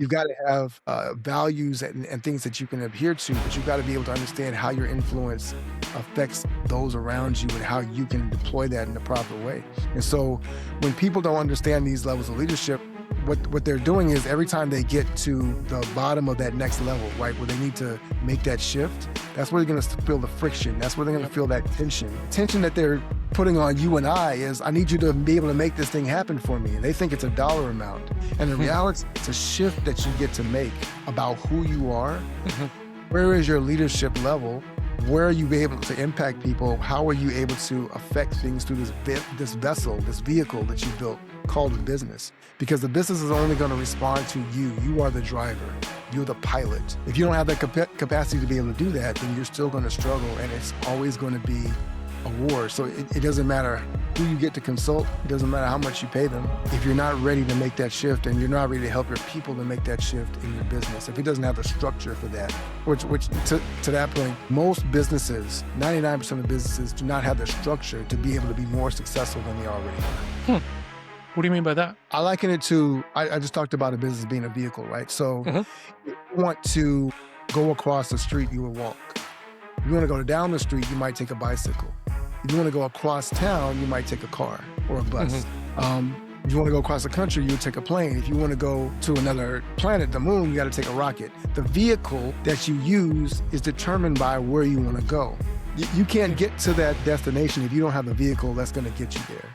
You've got to have values and things that you can adhere to, but you've got to be able to understand how your influence affects those around you and how you can deploy that in the proper way. And so when people don't understand these levels of leadership, what they're doing is every time they get to the bottom of that next level, right, where they need to make that shift, that's where they're going to feel the friction. That's where they're going to feel that tension that they're putting on you and I is, I need you to be able to make this thing happen for me. And they think it's a dollar amount. And in reality, it's a shift that you get to make about who you are. Where is your leadership level? Where are you able to impact people? How are you able to affect things through this vessel, this vehicle that you built called a business? Because the business is only going to respond to you. You are the driver. You're the pilot. If you don't have that capacity to be able to do that, then you're still going to struggle, and it's always going to be a war. So it doesn't matter who you get to consult. It doesn't matter how much you pay them. If you're not ready to make that shift and you're not ready to help your people to make that shift in your business, if it doesn't have the structure for that, which to that point, most businesses, 99% of businesses do not have the structure to be able to be more successful than they already are. What do you mean by that? I liken it to, I just talked about a business being a vehicle, right? So if you want to go across the street, you will walk. If you want to go down the street, you might take a bicycle. If you want to go across town, you might take a car or a bus. If you want to go across the country, you would take a plane. If you want to go to another planet, the moon, you got to take a rocket. The vehicle that you use is determined by where you want to go. You can't get to that destination if you don't have a vehicle that's going to get you there.